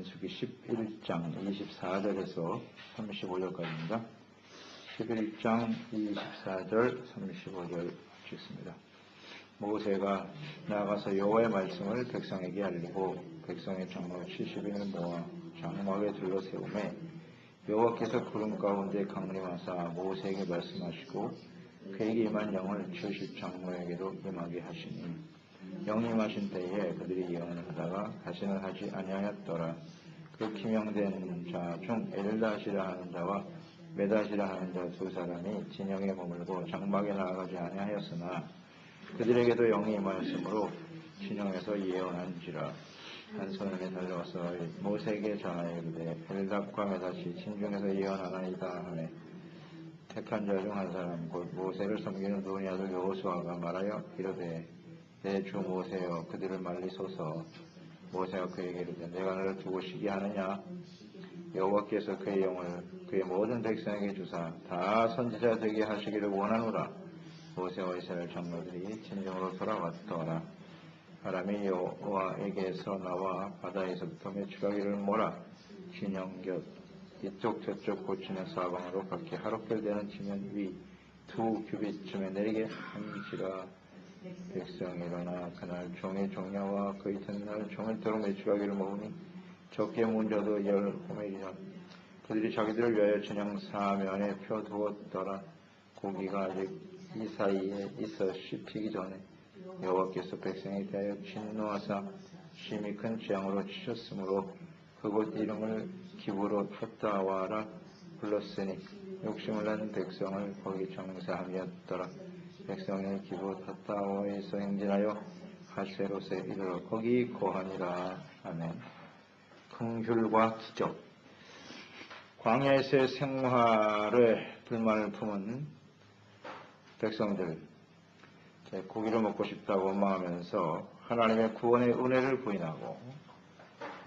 민수기 11장 24절에서 35절까지입니다. 11장 24절 35절 읽습니다. 모세가 나아가서 여호와의 말씀을 백성에게 알리고 백성의 장로 70인을 모아 장막에 둘러세우매 여호와께서 구름 가운데 강림하사 모세에게 말씀하시고 그에게 임한 영을 70장로에게도 임하게 하시니 영이 임하신 때에 그들이 예언을 하다가 다시는 하지 아니하였더라. 그 기명된 자 중 엘다시라 하는 자와 메다시라 하는 자 두 사람이 진영에 머물고 장막에 나아가지 아니하였으나 그들에게도 영이 임하였으므로 진영에서 예언한지라. 한 손님이 달려와서 모세에게 전하여 이르되 엘답과 메다시 진중에서 예언하나이다 하매 택한 자 중 한 사람 곧 모세를 섬기는 눈의 아들 여호수아가 말하여 이르되 내 주 모세여 그들을 말리소서. 모세가 그에게 이르되 내가 너를 두고 시기하느냐. 여호와께서 그의 영을 그의 모든 백성에게 주사 다 선지자 되게 하시기를 원하노라. 모세와 이스라엘 장로들이 진정으로 돌아왔더라. 바람이 여호와에게서 나와 바다에서부터 메추라기를 몰아 진영 곁 이쪽 저쪽 고치는 사방으로 각기 하루별 되는 지면 위 2규빗쯤에 내리게 한지라. 백성이 일어나 그날 종일 종야와 그 이튿날 종일토록 메추라기를 먹으니 적게 문자도 10호멜이라. 그들이 자기들을 위하여 진영 사면에 펴두었더라. 고기가 아직 이 사이에 있어 씹히기 전에 여호와께서 백성에 대하여 진노하사 심히 큰 재앙으로 치셨으므로 그곳 이름을 기브롯 핫다와라 불렀으니 욕심을 낸 백성을 거기 장사함이었더라. 백성이 기브롯 핫다와에서 행진하여 하세롯에 이르러 거기 거하니라. 아멘. 긍휼과 기적. 광야에서의 생활에 불만을 품은 백성들, 고기를 먹고 싶다고 원망하면서 하나님의 구원의 은혜를 부인하고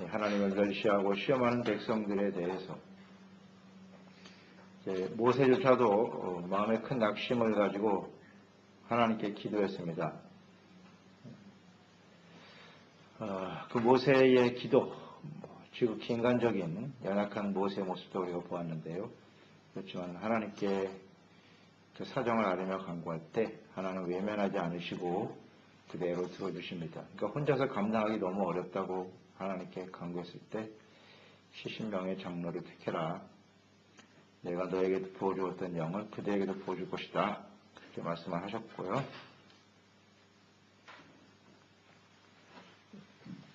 하나님을 멸시하고 시험하는 백성들에 대해서 모세조차도 마음에 큰 낙심을 가지고 하나님께 기도했습니다. 그 모세의 기도, 지극히 인간적인 연약한 모세의 모습도 우리가 보았는데요. 그렇지만 하나님께 그 사정을 아뢰며 간구할 때 하나님은 외면하지 않으시고 그대로 들어주십니다. 그러니까 혼자서 감당하기 너무 어렵다고 하나님께 간구했을 때 70명의 장로를 택해라. 내가 너에게도 부어주었던 영을 그대에게도 부어줄 것이다. 그렇게 말씀을 하셨고요.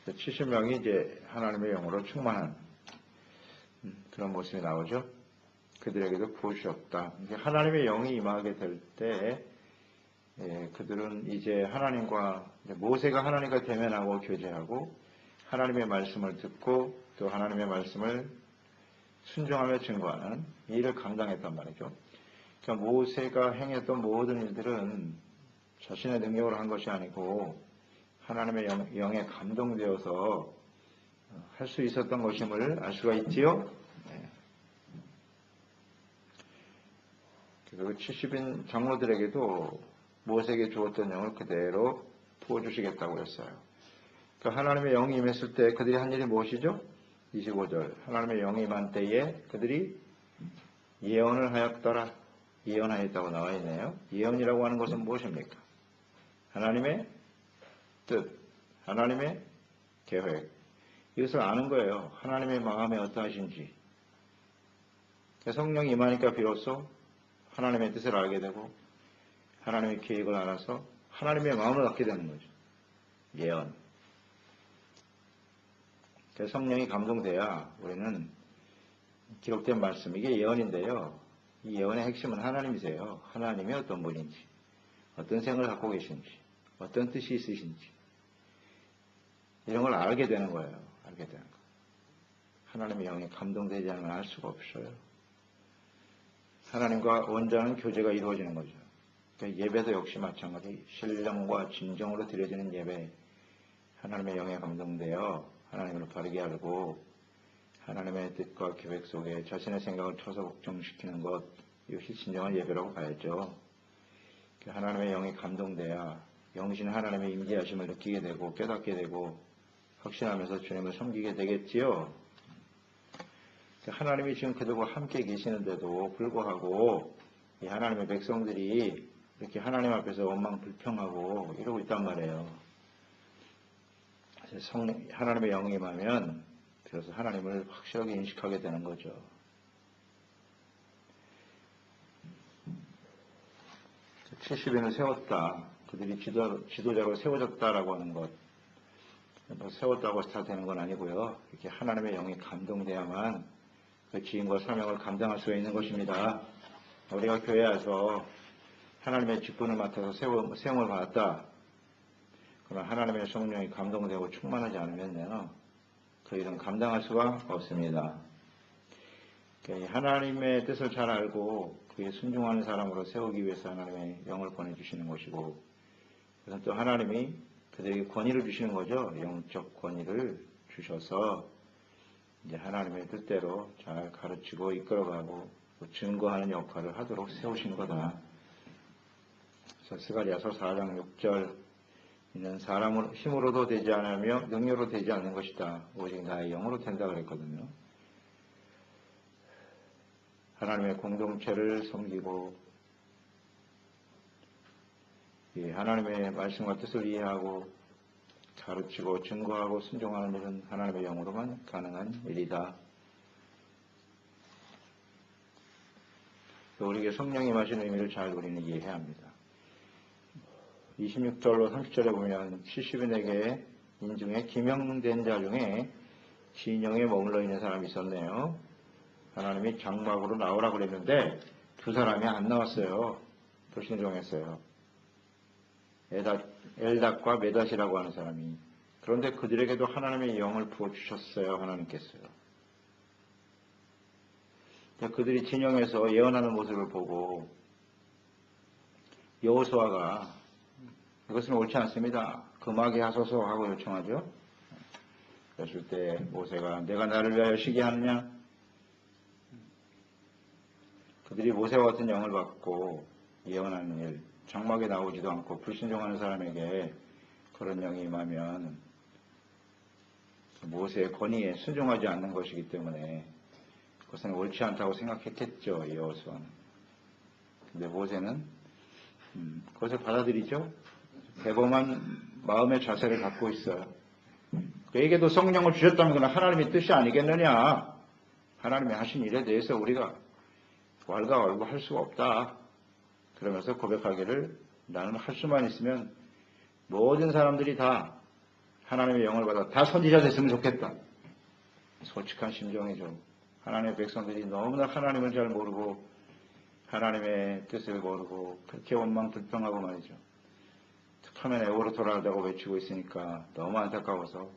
70명이 이제 하나님의 영으로 충만한 그런 모습이 나오죠. 그들에게도 부어주셨다. 하나님의 영이 임하게 될 때 그들은 이제 하나님과 모세가 하나님과 대면하고 교제하고 하나님의 말씀을 듣고 또 하나님의 말씀을 순종하며 증거하는 이 일을 감당했단 말이죠. 그러니까 모세가 행했던 모든 일들은 자신의 능력으로 한 것이 아니고 하나님의 영에 감동되어서 할 수 있었던 것임을 알 수가 있지요. 그 70인 장로들에게도 모세에게 주었던 영을 그대로 부어주시겠다고 했어요. 그 하나님의 영이 임했을 때 그들이 한 일이 무엇이죠? 25절. 하나님의 영이 임한 때에 그들이 예언을 하였더라. 예언하였다고 나와 있네요. 예언이라고 하는 것은 무엇입니까? 하나님의 뜻, 하나님의 계획. 이것을 아는 거예요. 하나님의 마음이 어떠하신지. 성령이 임하니까 비로소 하나님의 뜻을 알게 되고 하나님의 계획을 알아서 하나님의 마음을 얻게 되는 거죠. 예언. 성령이 감동돼야 우리는 기록된 말씀, 이게 예언인데요. 이 예언의 핵심은 하나님이세요. 하나님이 어떤 분인지, 어떤 생각을 갖고 계신지, 어떤 뜻이 있으신지 이런 걸 알게 되는 거예요. 알게 되는 거. 하나님의 영에 감동되지 않으면 알 수가 없어요. 하나님과 온전한 교제가 이루어지는 거죠. 그러니까 예배도 역시 마찬가지. 신령과 진정으로 드려지는 예배, 하나님의 영에 감동되어 하나님을 바르게 알고 하나님의 뜻과 계획 속에 자신의 생각을 쳐서 복종시키는 것, 이것이 진정한 예배라고 봐야죠. 하나님의 영에 감동돼야 영신 하나님의 임재하심을 느끼게 되고 깨닫게 되고 확신하면서 주님을 섬기게 되겠지요. 하나님이 지금 그들과 함께 계시는데도 불구하고 이 하나님의 백성들이 이렇게 하나님 앞에서 원망 불평하고 이러고 있단 말이에요. 하나님의 영이 임하면 그래서 하나님을 확실하게 인식하게 되는 거죠. 70인을 세웠다. 그들이 지도자로 세워졌다라고 하는 것. 세웠다고 다 되는 건 아니고요. 이렇게 하나님의 영이 감동돼야만 그 지인과 사명을 감당할 수 있는 것입니다. 우리가 교회에 와서 하나님의 직분을 맡아서 세움을 받았다. 그러나 하나님의 성령이 감동되고 충만하지 않으면요. 그 일은 감당할 수가 없습니다. 하나님의 뜻을 잘 알고 그에 순종하는 사람으로 세우기 위해서 하나님의 영을 보내주시는 것이고 그래서 또 하나님이 그들에게 권위를 주시는 거죠. 영적 권위를 주셔서 이제 하나님의 뜻대로 잘 가르치고 이끌어가고 증거하는 역할을 하도록 세우신 거다. 그래서 스가랴서 4장 6절 이는 사람으로 힘으로도 되지 않으며 능력으로 되지 않는 것이다. 오직 나의 영으로 된다 그랬거든요. 하나님의 공동체를 섬기고 하나님의 말씀과 뜻을 이해하고 가르치고 증거하고 순종하는 일은 하나님의 영으로만 가능한 일이다. 우리에게 성령이 임하신 의미를 잘 우리는 이해해야 합니다. 26절로 30절에 보면 70인에게 인중에 기명된 자 중에 진영에 머물러 있는 사람이 있었네요. 하나님이 장막으로 나오라 그랬는데 두 사람이 안 나왔어요. 불순종했어요. 엘닷과 메닷이라고 하는 사람이. 그런데 그들에게도 하나님의 영을 부어주셨어요. 하나님께서요. 그들이 진영에서 예언하는 모습을 보고 여호수아가 이것은 옳지 않습니다. 금하게 하소서 하고 요청하죠. 그랬을 때 모세가 내가 나를 위하여 쉬게 하느냐? 그들이 모세와 같은 영을 받고 예언하는 일, 장막에 나오지도 않고 불순종하는 사람에게 그런 영이 임하면 모세의 권위에 순종하지 않는 것이기 때문에 그것은 옳지 않다고 생각했겠죠. 여호수아는. 근데 모세는 그것을 받아들이죠. 대범한 마음의 자세를 갖고 있어요. 그에게도 성령을 주셨다면 그건 하나님의 뜻이 아니겠느냐. 하나님이 하신 일에 대해서 우리가 왈가왈부할 수가 없다. 그러면서 고백하기를 나는 할 수만 있으면 모든 사람들이 다 하나님의 영을 받아 다 선지자 됐으면 좋겠다. 솔직한 심정이죠. 하나님의 백성들이 너무나 하나님을 잘 모르고 하나님의 뜻을 모르고 그렇게 원망 불평하고 말이죠. 특하면 애고로 돌아가자고 외치고 있으니까 너무 안타까워서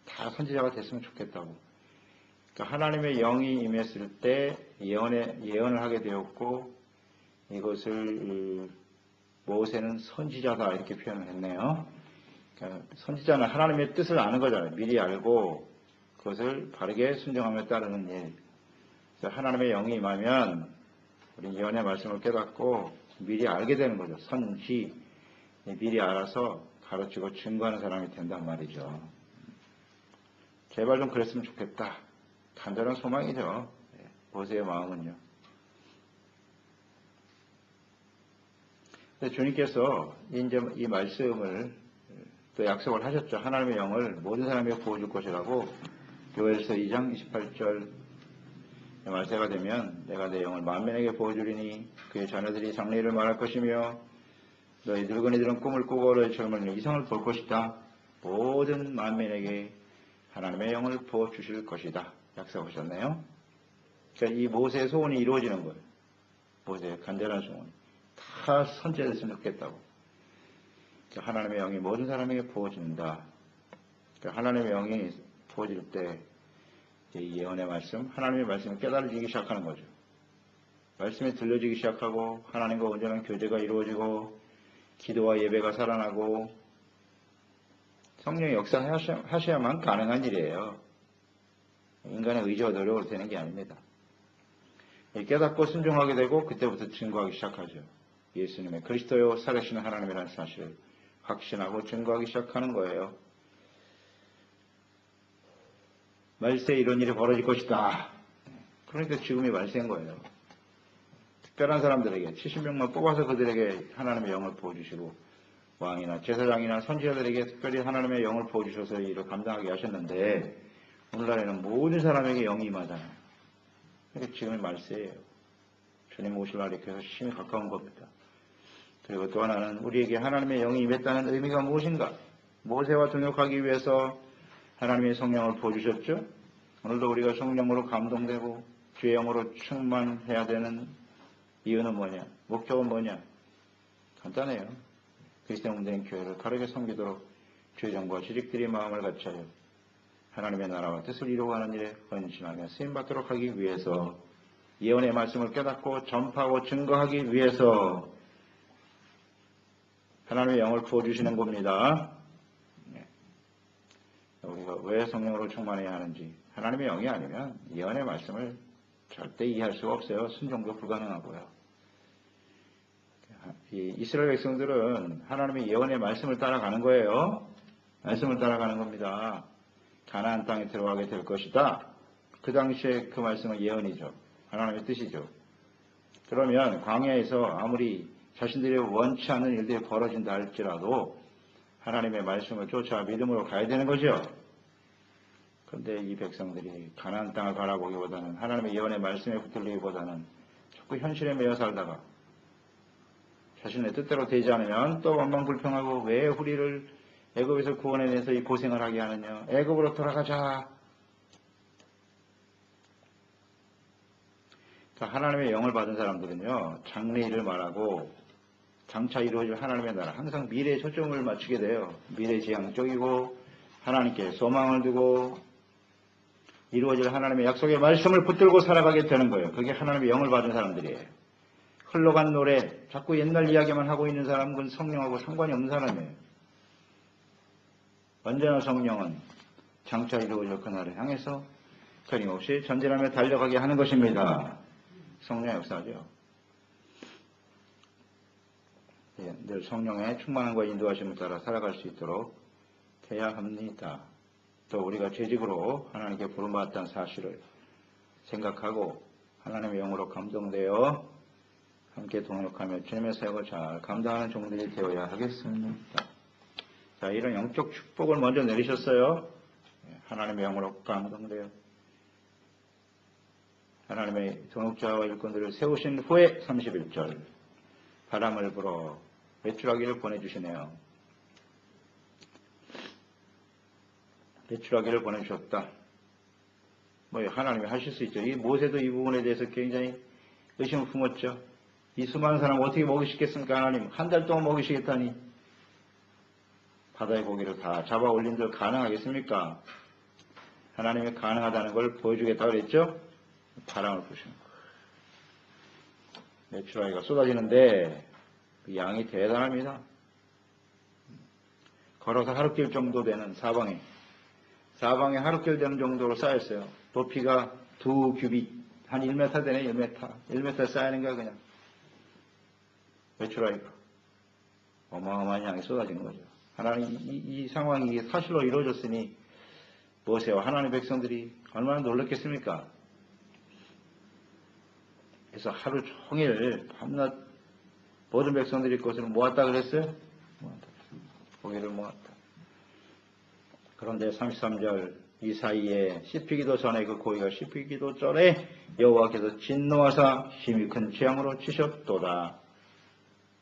다 선지자가 됐으면 좋겠다고. 그러니까 하나님의 영이 임했을 때 예언을 하게 되었고 이것을 모세는 선지자다 이렇게 표현을 했네요. 그러니까 선지자는 하나님의 뜻을 아는 거잖아요. 미리 알고 그것을 바르게 순종하며 따르는 일. 그래서 하나님의 영이 임하면 우리 예언의 말씀을 깨닫고 미리 알게 되는 거죠. 선지. 미리 알아서 가르치고 증거하는 사람이 된단 말이죠. 제발 좀 그랬으면 좋겠다. 간절한 소망이죠. 모세의 마음은요. 주님께서 이제 이 말씀을 또 약속을 하셨죠. 하나님의 영을 모든 사람에게 부어줄 것이라고 요엘서 2장 28절 말세가 되면 내가 내 영을 만민에게 부어주리니 그의 자녀들이 장래일을 말할 것이며 너희 늙은이들은 꿈을 꾸고 너희 젊은이는 이상을 볼 것이다. 모든 만민에게 하나님의 영을 부어주실 것이다. 약속하셨네요. 그러니까 이 모세의 소원이 이루어지는 거예요. 모세의 간절한 소원. 다 선지자됐으면 좋겠다고. 그러니까 하나님의 영이 모든 사람에게 부어진다. 그러니까 하나님의 영이 부어질 때 이 예언의 말씀, 하나님의 말씀이 깨달아지기 시작하는 거죠. 말씀이 들려지기 시작하고 하나님과 온전한 교제가 이루어지고 기도와 예배가 살아나고 성령의 역사하셔야만 가능한 일이에요. 인간의 의지와 노력으로 되는 게 아닙니다. 깨닫고 순종하게 되고 그때부터 증거하기 시작하죠. 예수님의 그리스도요 살아계시는 하나님이라는 사실을 확신하고 증거하기 시작하는 거예요. 말세에 이런 일이 벌어질 것이다. 그러니까 지금이 말세인 거예요. 특별한 사람들에게 70명만 뽑아서 그들에게 하나님의 영을 부어주시고 왕이나 제사장이나 선지자들에게 특별히 하나님의 영을 부어주셔서 이 일을 감당하게 하셨는데 오늘날에는 모든 사람에게 영이 임하잖아요. 그러니까 지금이 말세예요. 주님 오실 날이 그래서 심히 가까운 겁니다. 그리고 또 하나는 우리에게 하나님의 영이 임했다는 의미가 무엇인가? 모세와 동역하기 위해서 하나님의 성령을 부어주셨죠. 오늘도 우리가 성령으로 감동되고 주의 영으로 충만해야 되는 이유는 뭐냐? 목적은 뭐냐? 간단해요. 그리스도 몸된 교회를 가르게 섬기도록 주의 정부와 지식들이 마음을 같이하여 하나님의 나라와 뜻을 이루어가는 일에 헌신하며 쓰임받도록 하기 위해서 예언의 말씀을 깨닫고 전파하고 증거하기 위해서 하나님의 영을 부어주시는 겁니다. 우리가 왜 성령으로 충만해야 하는지 하나님의 영이 아니면 예언의 말씀을 절대 이해할 수가 없어요. 순종도 불가능하고요. 이 이스라엘 백성들은 하나님의 예언의 말씀을 따라가는 거예요. 말씀을 따라가는 겁니다. 가나안 땅에 들어가게 될 것이다. 그 당시에 그 말씀은 예언이죠. 하나님의 뜻이죠. 그러면 광야에서 아무리 자신들이 원치 않는 일들이 벌어진다 할지라도 하나님의 말씀을 쫓아 믿음으로 가야 되는 거죠. 그런데 이 백성들이 가나안 땅을 바라보기보다는 하나님의 예언의 말씀에 붙들리기보다는 자꾸 현실에 매여 살다가 자신의 뜻대로 되지 않으면 또 원망불평하고 왜 우리를 애굽에서 구원해내서 이 고생을 하게 하느냐. 애굽으로 돌아가자. 하나님의 영을 받은 사람들은요. 장래일을 말하고 장차 이루어질 하나님의 나라 항상 미래에 초점을 맞추게 돼요. 미래지향적이고 하나님께 소망을 두고 이루어질 하나님의 약속의 말씀을 붙들고 살아가게 되는 거예요. 그게 하나님의 영을 받은 사람들이에요. 흘러간 노래, 자꾸 옛날 이야기만 하고 있는 사람은 성령하고 상관이 없는 사람이에요. 언제나 성령은 장차 이루어질 그날을 향해서 끊임없이 전진하며 달려가게 하는 것입니다. 성령의 역사죠. 늘 성령의 충만함과 인도하심을 따라 살아갈 수 있도록 해야 합니다. 또 우리가 재직으로 하나님께 부름받았다는 사실을 생각하고 하나님의 영으로 감동되어 함께 동역하며 주님의 사역을 잘 감당하는 종들이 되어야 하겠습니다. 자, 이런 영적 축복을 먼저 내리셨어요. 하나님의 영으로 감동되어 하나님의 동역자와 일꾼들을 세우신 후에 31절 바람을 불어 외출하기를 보내주시네요. 외출하기를 보내주셨다. 하나님이 하실 수 있죠. 이 모세도 이 부분에 대해서 굉장히 의심을 품었죠. 이 수많은 사람 어떻게 먹이시겠습니까? 하나님 한 달 동안 먹이시겠다니 바다의 고기를 다 잡아 올린들 가능하겠습니까? 하나님이 가능하다는 걸 보여주겠다고 그랬죠. 바람을 부시는 거예요. 외출하기가 쏟아지는데 그 양이 대단합니다. 걸어서 하루길 정도 되는 사방에 하루길 되는 정도로 쌓였어요. 높이가 2규빗 한 1m 되네. 1m 쌓이는 거야 그냥. 외출하기가 어마어마한 양이 쏟아진 거죠. 하나님 이 상황이 사실로 이루어졌으니 모세와 하나님의 백성들이 얼마나 놀랐겠습니까? 그래서 하루 종일 밤낮 모든 백성들이 그것을 모았다 그랬어요. 고기를 모았다. 그런데 33절 이 사이에 씹히기도 전에 그 고기가 씹히기도 전에 여호와께서 진노하사 힘이 큰 재앙으로 치셨도다.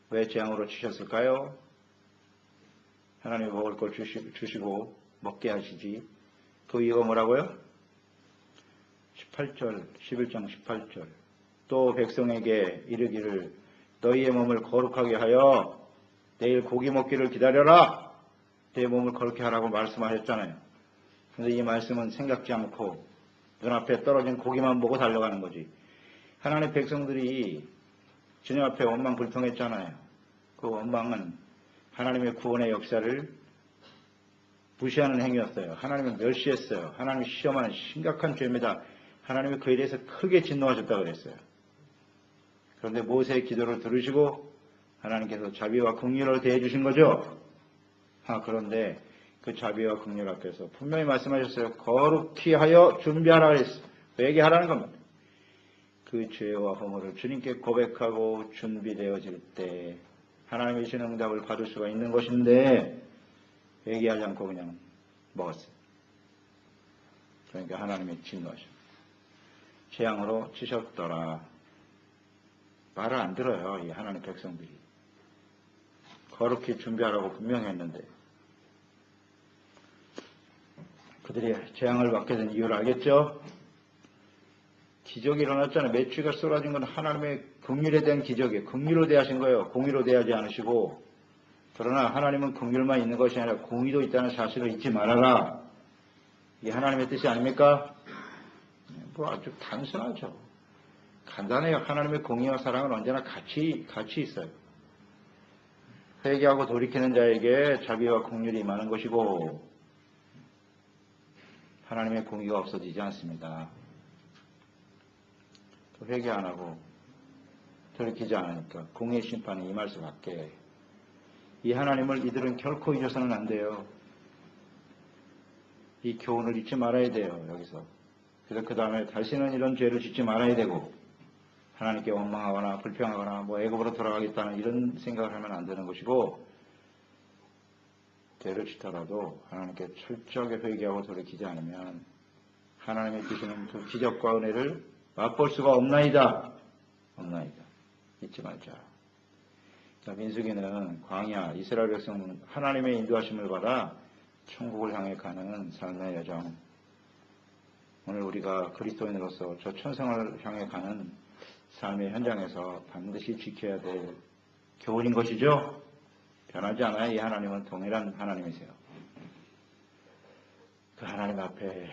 왜 재앙으로 치셨을까요? 하나님이 먹을 걸 주시고 먹게 하시지. 그 이유가 뭐라고요? 18절 11장 18절 또 백성에게 이르기를 너희의 몸을 거룩하게 하여 내일 고기 먹기를 기다려라. 내 몸을 거룩히 하라고 말씀하셨잖아요. 그런데 이 말씀은 생각지 않고 눈앞에 떨어진 고기만 보고 달려가는 거지. 하나님의 백성들이 주님 앞에 원망불평했잖아요. 그 원망은 하나님의 구원의 역사를 무시하는 행위였어요. 하나님을 멸시했어요. 하나님이 시험하는 심각한 죄입니다. 하나님이 그에 대해서 크게 진노하셨다고 그랬어요. 그런데 모세의 기도를 들으시고 하나님께서 자비와 긍휼을 대해 주신 거죠. 그런데 그 자비와 긍휼 앞에서 분명히 말씀하셨어요. 거룩히 하여 준비하라 그랬어요. 회개하라는 겁니다. 그 죄와 허물을 주님께 고백하고 준비되어질 때 하나님의 주신 응답을 받을 수가 있는 것인데 회개하지 않고 그냥 먹었어요. 그러니까 하나님이 진노하셨어요. 재앙으로 치셨더라. 말을 안 들어요. 이 하나님 백성들이. 거룩히 준비하라고 분명히 했는데 그들이 재앙을 받게 된 이유를 알겠죠? 기적이 일어났잖아요. 메추리가 쏟아진 건 하나님의 긍휼에 대한 기적이에요. 긍휼로 대하신 거예요. 공의로 대하지 않으시고. 그러나 하나님은 긍휼만 있는 것이 아니라 공의도 있다는 사실을 잊지 말아라. 이게 하나님의 뜻이 아닙니까? 뭐 아주 단순하죠. 간단해요. 하나님의 공의와 사랑은 언제나 같이 있어요. 회개하고 돌이키는 자에게 자비와 긍휼이 임하는 것이고 하나님의 공의가 없어지지 않습니다. 회개 안 하고 돌이키지 않으니까 공의의 심판이 임할 수밖에. 이 하나님을 이들은 결코 잊어서는 안 돼요. 이 교훈을 잊지 말아야 돼요. 여기서. 그래서 그 다음에 다시는 이런 죄를 짓지 말아야 되고 하나님께 원망하거나 불평하거나 뭐 애굽으로 돌아가겠다는 이런 생각을 하면 안 되는 것이고 죄를 짓더라도 하나님께 철저하게 회개하고 돌이키지 않으면 하나님이 주시는 그 기적과 은혜를 맛볼 수가 없나이다. 잊지 말자. 자, 민수기는 광야 이스라엘 백성은 하나님의 인도하심을 받아 천국을 향해 가는 삶의 여정. 오늘 우리가 그리스도인으로서 저 천성을 향해 가는 삶의 현장에서 반드시 지켜야 될 교훈인 것이죠. 변하지 않아요. 이 하나님은 동일한 하나님이세요. 그 하나님 앞에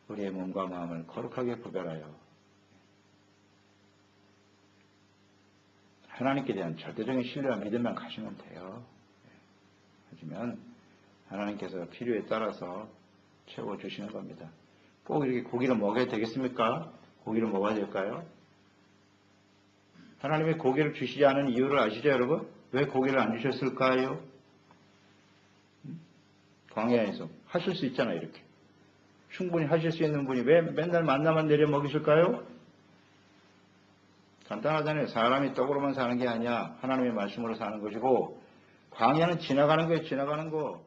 우리의 몸과 마음을 거룩하게 구별하여 하나님께 대한 절대적인 신뢰와 믿음만 가시면 돼요. 하지만 하나님께서 필요에 따라서 채워주시는 겁니다. 꼭 이렇게 고기를 먹어야 되겠습니까? 고기를 먹어야 될까요? 하나님의 고기를 주시지 않은 이유를 아시죠, 여러분? 왜 고기를 안 주셨을까요? 광야에서 하실 수 있잖아요, 이렇게. 충분히 하실 수 있는 분이 왜 맨날 만나만 내려 먹이실까요? 간단하잖아요. 사람이 떡으로만 사는 게 아니야. 하나님의 말씀으로 사는 것이고 광야는 지나가는 거예요. 지나가는 거.